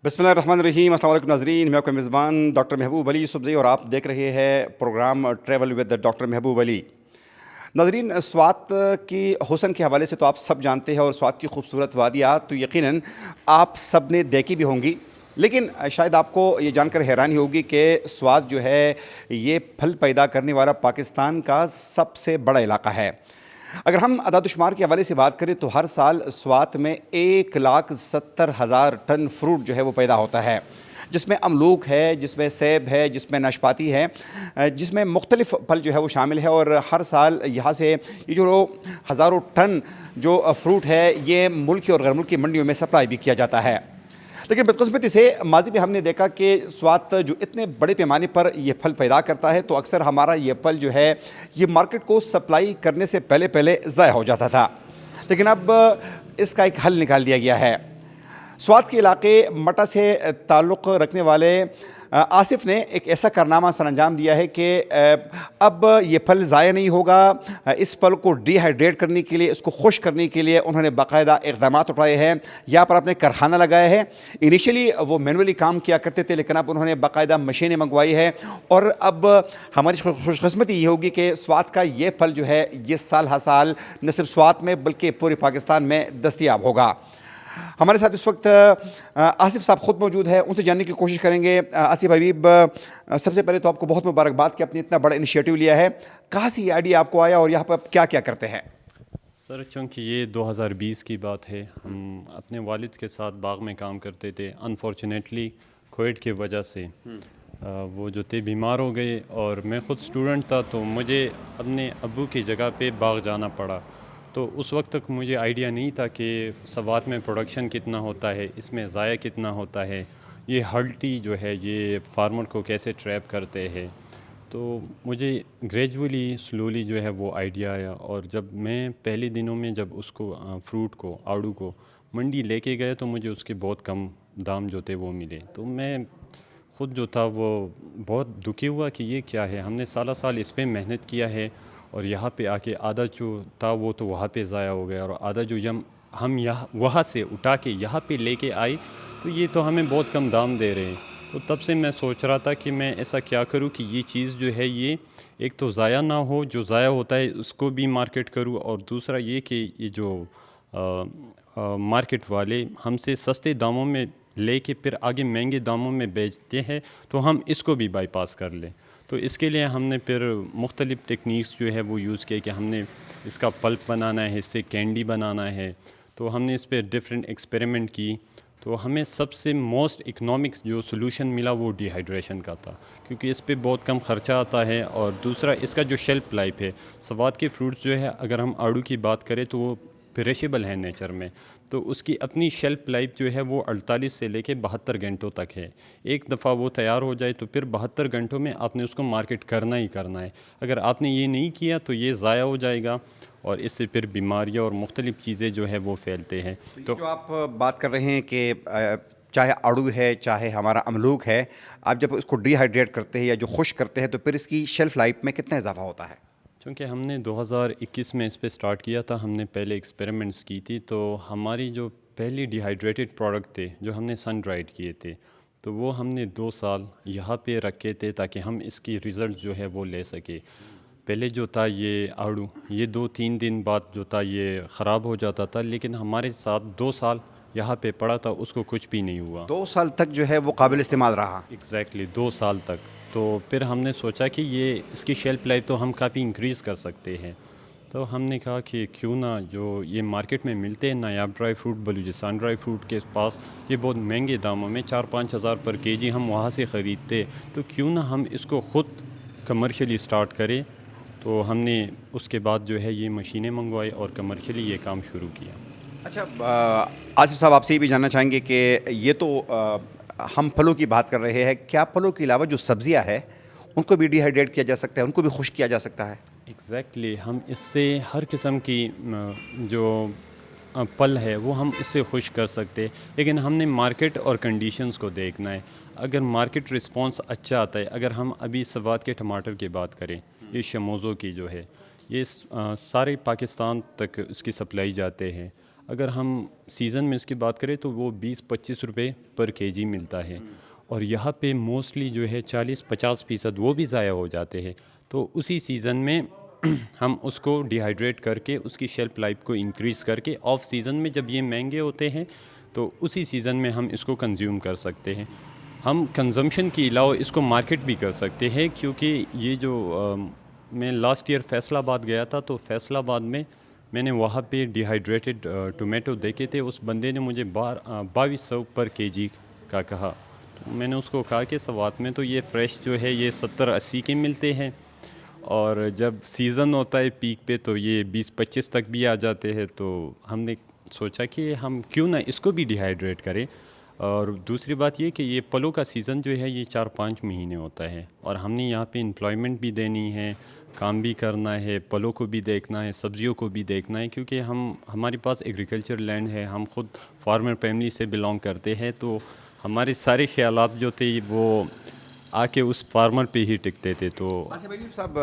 بسم اللہ الرحمن الرحیم. السلام علیکم ناظرین, میں آپ کا میزبان ڈاکٹر محبوب علی یوسفزئی اور آپ دیکھ رہے ہیں پروگرام ٹریول ود ڈاکٹر محبوب علی. ناظرین, سوات کی حسن کے حوالے سے تو آپ سب جانتے ہیں اور سوات کی خوبصورت وادیات تو یقیناً آپ سب نے دیکھی بھی ہوں گی, لیکن شاید آپ کو یہ جان کر حیرانی ہوگی کہ سوات جو ہے یہ پھل پیدا کرنے والا پاکستان کا سب سے بڑا علاقہ ہے. اگر ہم اعداد و شمار کے حوالے سے بات کریں تو ہر سال سوات میں 1,70,000 ٹن فروٹ جو ہے وہ پیدا ہوتا ہے, جس میں املوک ہے, جس میں سیب ہے, جس میں ناشپاتی ہے, جس میں مختلف پھل جو ہے وہ شامل ہے. اور ہر سال یہاں سے یہ جو ہزاروں ٹن جو فروٹ ہے یہ ملکی اور غیر ملکی منڈیوں میں سپلائی بھی کیا جاتا ہے. لیکن بدقسمتی سے ماضی میں ہم نے دیکھا کہ سوات جو اتنے بڑے پیمانے پر یہ پھل پیدا کرتا ہے تو اکثر ہمارا یہ پھل جو ہے یہ مارکیٹ کو سپلائی کرنے سے پہلے ضائع ہو جاتا تھا. لیکن اب اس کا ایک حل نکال دیا گیا ہے. سوات کے علاقے مٹا سے تعلق رکھنے والے آصف نے ایک ایسا کارنامہ سر انجام دیا ہے کہ اب یہ پھل ضائع نہیں ہوگا. اس پھل کو ڈی ہائیڈریٹ کرنے کے لیے, اس کو خشک کرنے کے لیے انہوں نے باقاعدہ اقدامات اٹھائے ہیں. یہاں پر اپنے کارخانہ لگایا ہے. انیشلی وہ مینولی کام کیا کرتے تھے, لیکن اب انہوں نے باقاعدہ مشینیں منگوائی ہے. اور اب ہماری خوش قسمتی یہ ہوگی کہ سوات کا یہ پھل جو ہے یہ سال ہر سال نہ صرف سوات میں بلکہ پورے پاکستان میں دستیاب ہوگا. ہمارے ساتھ اس وقت آصف صاحب خود موجود ہے, ان سے جاننے کی کوشش کریں گے. آصف حبیب, سب سے پہلے تو آپ کو بہت مبارکباد کہ آپ نے اتنا بڑا انیشیٹو لیا ہے. کہاں سے یہ آئیڈیا آپ کو آیا اور یہاں پر آپ کیا کیا کرتے ہیں؟ سر, چونکہ یہ 2020 کی بات ہے, ہم اپنے والد کے ساتھ باغ میں کام کرتے تھے. انفارچونیٹلی کووڈ کی وجہ سے وہ جو تھے بیمار ہو گئے اور میں خود اسٹوڈنٹ تھا تو مجھے اپنے ابو کی جگہ پہ باغ جانا پڑا. تو اس وقت تک مجھے آئیڈیا نہیں تھا کہ سوات میں پروڈکشن کتنا ہوتا ہے, اس میں ضائع کتنا ہوتا ہے, یہ ہلٹی جو ہے یہ فارمر کو کیسے ٹریپ کرتے ہیں. تو مجھے گریجولی سلولی جو ہے وہ آئیڈیا آیا, اور جب میں پہلے دنوں میں جب اس کو فروٹ کو آڑو کو منڈی لے کے گئے تو مجھے اس کے بہت کم دام جو تھے وہ ملے. تو میں خود جو تھا وہ بہت دکھی ہوا کہ یہ کیا ہے, ہم نے سال اس پہ محنت کیا ہے اور یہاں پہ آ کے آدھا جو تھا وہ تو وہاں پہ ضائع ہو گیا, اور آدھا جو ہم یہاں وہاں سے اٹھا کے یہاں پہ لے کے آئے تو یہ تو ہمیں بہت کم دام دے رہے ہیں. تو تب سے میں سوچ رہا تھا کہ میں ایسا کیا کروں کہ یہ چیز جو ہے یہ ایک تو ضائع نہ ہو, جو ضائع ہوتا ہے اس کو بھی مارکیٹ کروں, اور دوسرا یہ کہ یہ جو مارکیٹ والے ہم سے سستے داموں میں لے کے پھر آگے مہنگے داموں میں بیچتے ہیں تو ہم اس کو بھی بائی پاس کر لیں. تو اس کے لیے ہم نے پھر مختلف ٹیکنیکس جو ہے وہ یوز کیے کہ ہم نے اس کا پلپ بنانا ہے, اس سے کینڈی بنانا ہے. تو ہم نے اس پہ ڈفرینٹ ایکسپیریمنٹ کی. تو ہمیں سب سے موسٹ اکنامکس جو سلوشن ملا وہ ڈی ہائیڈریشن کا تھا, کیونکہ اس پہ بہت کم خرچہ آتا ہے, اور دوسرا اس کا جو شیلف لائف ہے. سوات کے فروٹس جو ہے اگر ہم آڑو کی بات کریں تو وہ پیریشیبل ہے نیچر میں, تو اس کی اپنی شیلف لائف جو ہے وہ 48 سے لے کے 72 گھنٹوں تک ہے. ایک دفعہ وہ تیار ہو جائے تو پھر 72 گھنٹوں میں آپ نے اس کو مارکیٹ کرنا ہی کرنا ہے. اگر آپ نے یہ نہیں کیا تو یہ ضائع ہو جائے گا, اور اس سے پھر بیماریاں اور مختلف چیزیں جو ہے وہ پھیلتے ہیں. تو جو آپ بات کر رہے ہیں کہ چاہے آڑو ہے چاہے ہمارا املوک ہے, آپ جب اس کو ڈی ہائیڈریٹ کرتے ہیں یا جو خشک کرتے ہیں تو پھر اس کی شیلف لائف میں کتنا اضافہ ہوتا ہے؟ چونکہ ہم نے 2021 میں اس پہ سٹارٹ کیا تھا, ہم نے پہلے ایکسپیریمنٹس کی تھی. تو ہماری جو پہلی ڈی ہائیڈریٹڈ پروڈکٹ تھے جو ہم نے سن ڈرائیڈ کیے تھے تو وہ ہم نے 2 سال یہاں پہ رکھے تھے تاکہ ہم اس کی ریزلٹ جو ہے وہ لے سکے. پہلے جو تھا یہ آڑو یہ 2-3 دن بعد جو تھا یہ خراب ہو جاتا تھا, لیکن ہمارے ساتھ 2 سال یہاں پہ پڑا تھا, اس کو کچھ بھی نہیں ہوا. 2 سال تک جو ہے وہ قابل استعمال رہا. ایگزیکٹلی 2 سال تک. تو پھر ہم نے سوچا کہ یہ اس کی شیلف لائف تو ہم کافی انکریز کر سکتے ہیں. تو ہم نے کہا کہ کیوں نہ جو یہ مارکیٹ میں ملتے ہیں نایاب dry fruit, Balochistan dry fruit کے پاس یہ بہت مہنگے داموں میں 4-5 ہزار پر کے جی ہم وہاں سے خریدتے, تو کیوں نہ ہم اس کو خود کمرشلی سٹارٹ کریں. تو ہم نے اس کے بعد جو ہے یہ مشینیں منگوائی اور کمرشلی یہ کام شروع کیا. اچھا آصف صاحب, آپ سے یہ بھی جاننا چاہیں گے کہ یہ تو ہم پھلوں کی بات کر رہے ہیں, کیا پھلوں کے علاوہ جو سبزیاں ہیں ان کو بھی ڈی ہائیڈریٹ کیا جا سکتا ہے, ان کو بھی خشک کیا جا سکتا ہے؟ ایگزیکٹلی ہم اس سے ہر قسم کی جو پھل ہے وہ ہم اس سے خشک کر سکتے, لیکن ہم نے مارکیٹ اور کنڈیشنز کو دیکھنا ہے. اگر مارکیٹ رسپانس اچھا آتا ہے, اگر ہم ابھی سوات کے ٹماٹر کی بات کریں, یہ شموزوں کی جو ہے یہ سارے پاکستان تک اس کی سپلائی جاتے ہیں. اگر ہم سیزن میں اس کی بات کریں تو وہ 20-25 روپے پر کے جی ملتا ہے، اور یہاں پہ موسٹلی جو ہے 40-50% وہ بھی ضائع ہو جاتے ہیں. تو اسی سیزن میں ہم اس کو ڈیہائیڈریٹ کر کے اس کی شیلف لائف کو انکریز کر کے آف سیزن میں جب یہ مہنگے ہوتے ہیں تو اسی سیزن میں ہم اس کو کنزیوم کر سکتے ہیں. ہم کنزمپشن کے علاوہ اس کو مارکیٹ بھی کر سکتے ہیں، کیونکہ یہ جو میں لاسٹ ایئر فیصل آباد گیا تھا تو فیصل آباد میں نے وہاں پہ ڈیہائیڈریٹڈ ٹومیٹو دیکھے تھے. اس بندے نے مجھے 2200 پر کے جی کا کہا. تو میں نے اس کو کہا کہ سوات میں تو یہ فریش جو ہے یہ 70-80 کے ملتے ہیں، اور جب سیزن ہوتا ہے پیک پہ تو یہ 20-25 تک بھی آ جاتے ہیں. تو ہم نے سوچا کہ ہم کیوں نہ اس کو بھی ڈیہائیڈریٹ کریں. اور دوسری بات یہ کہ یہ پلوں کا سیزن جو ہے یہ 4-5 مہینے ہوتا ہے، اور ہم نے یہاں پہ امپلائمنٹ بھی دینی ہے، کام بھی کرنا ہے، پلوں کو بھی دیکھنا ہے، سبزیوں کو بھی دیکھنا ہے، کیونکہ ہمارے پاس ایگریکلچر لینڈ ہے، ہم خود فارمر فیملی سے بلانگ کرتے ہیں. تو ہمارے سارے خیالات جو تھے وہ آ کے اس فارمر پہ ہی ٹکتے تھے. تو آصف حبیب صاحب،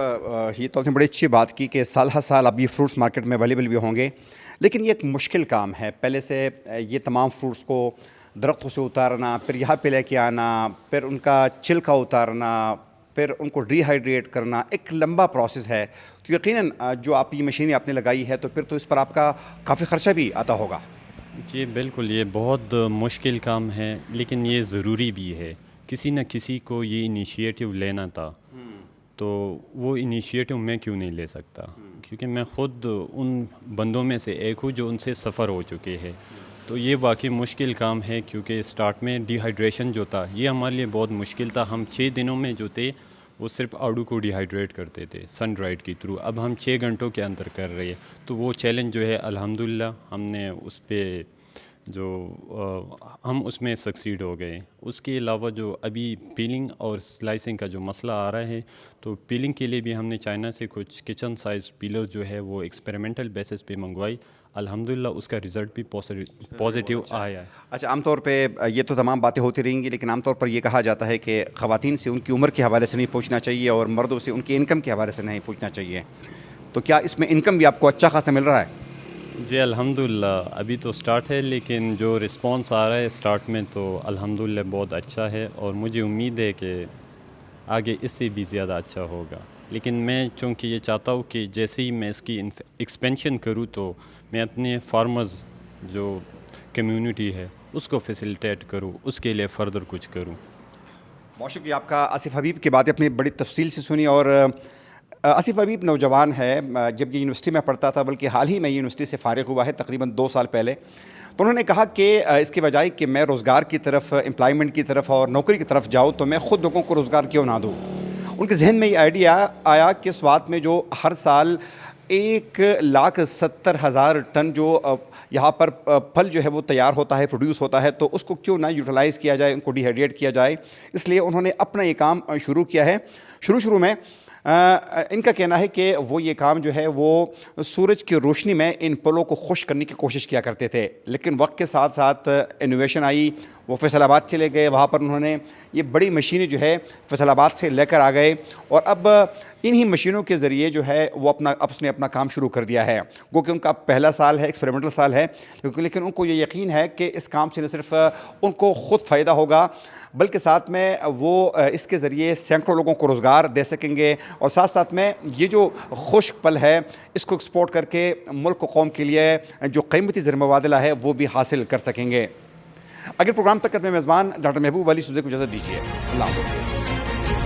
یہ تو آپ نے بڑی اچھی بات کی کہ سال ہر سال اب یہ فروٹس مارکیٹ میں اویلیبل بھی ہوں گے، لیکن یہ ایک مشکل کام ہے. پہلے سے یہ تمام فروٹس کو درختوں سے اتارنا، پھر یہاں پہ لے کے آنا، پھر ان کا چھلکا اتارنا، پھر ان کو ڈی ہائیڈریٹ کرنا، ایک لمبا پروسیس ہے. تو یقیناً جو آپ یہ مشینیں آپ نے لگائی ہے تو پھر تو اس پر آپ کا کافی خرچہ بھی آتا ہوگا. جی بالکل، یہ بہت مشکل کام ہے لیکن یہ ضروری بھی ہے. کسی نہ کسی کو یہ انیشیٹو لینا تھا، تو وہ انیشیٹو میں کیوں نہیں لے سکتا، کیونکہ میں خود ان بندوں میں سے ایک ہوں جو ان سے سفر ہو چکے ہیں. تو یہ واقعی مشکل کام ہے، کیونکہ سٹارٹ میں ڈی ہائیڈریشن جو تھا یہ ہمارے لیے بہت مشکل تھا. ہم 6 دنوں میں جو تھے وہ صرف آڑو کو ڈی ہائیڈریٹ کرتے تھے سن ڈرائڈ کے تھرو. اب ہم 6 گھنٹوں کے اندر کر رہے ہیں. تو وہ چیلنج جو ہے الحمدللہ ہم نے اس پہ ہم اس میں سکسیڈ ہو گئے. اس کے علاوہ جو ابھی پیلنگ اور سلائسنگ کا جو مسئلہ آ رہا ہے، تو پیلنگ کے لیے بھی ہم نے چائنا سے کچھ کچن سائز پیلر جو ہے وہ ایکسپیریمنٹل بیسس پہ منگوائی. الحمدللہ اس کا رزلٹ بھی پازیٹیو آیا ہے. اچھا، عام طور پہ یہ تو تمام باتیں ہوتی رہیں گی، لیکن عام طور پر یہ کہا جاتا ہے کہ خواتین سے ان کی عمر کے حوالے سے نہیں پوچھنا چاہیے اور مردوں سے ان کی انکم کے حوالے سے نہیں پوچھنا چاہیے. تو کیا اس میں انکم بھی آپ کو اچھا خاصا مل رہا ہے؟ جی الحمدللہ ابھی تو سٹارٹ ہے، لیکن جو رسپانس آ رہا ہے سٹارٹ میں تو الحمدللہ بہت اچھا ہے، اور مجھے امید ہے کہ آگے اس سے بھی زیادہ اچھا ہوگا. لیکن میں چونکہ یہ چاہتا ہوں کہ جیسے ہی میں اس کی ایکسپینشن کروں تو میں اپنے فارمرز جو کمیونٹی ہے اس کو فیسیلیٹیٹ کروں، اس کے لیے فردر کچھ کروں. بہت شکریہ آپ کا آصف حبیب. کی باتیں اپنی بڑی تفصیل سے سنی. اور آصف حبیب نوجوان ہے، جب یہ یونیورسٹی میں پڑھتا تھا، بلکہ حال ہی میں یونیورسٹی سے فارغ ہوا ہے تقریباً 2 سال پہلے، تو انہوں نے کہا کہ اس کے بجائے کہ میں روزگار کی طرف، امپلائمنٹ کی طرف اور نوکری کی طرف جاؤں تو میں خود لوگوں کو روزگار کیوں نہ دوں. ان کے ذہن میں یہ آئیڈیا آیا کہ سوات میں جو ہر سال 1,70,000 ٹن جو یہاں پر پھل جو ہے وہ تیار ہوتا ہے، پروڈیوس ہوتا ہے، تو اس کو کیوں نہ یوٹیلائز کیا جائے، ان کو ڈی ہائیڈریٹ کیا جائے. اس لیے انہوں نے اپنا یہ کام شروع کیا ہے. شروع میں ان کا کہنا ہے کہ وہ یہ کام جو ہے وہ سورج کی روشنی میں ان پلوں کو خشک کرنے کی کوشش کیا کرتے تھے، لیکن وقت کے ساتھ ساتھ انوویشن آئی. وہ فیصل آباد چلے گئے، وہاں پر انہوں نے یہ بڑی مشینیں جو ہے فیصل آباد سے لے کر آ گئے، اور اب انہی مشینوں کے ذریعے جو ہے وہ اس نے اپنا کام شروع کر دیا ہے. گو کہ ان کا پہلا سال ہے، ایکسپیریمنٹل سال ہے، لیکن ان کو یہ یقین ہے کہ اس کام سے نہ صرف ان کو خود فائدہ ہوگا بلکہ ساتھ میں وہ اس کے ذریعے سینکڑوں لوگوں کو روزگار دے سکیں گے، اور ساتھ ساتھ میں یہ جو خشک پل ہے اس کو ایکسپورٹ کر کے ملک و قوم کے لیے جو قیمتی زر مبادلہ ہے وہ بھی حاصل کر سکیں گے. اگر پروگرام تک اپنے میزبان ڈاکٹر محبوب علی سبزئی کو اجازت دیجیے. اللہ حافظ.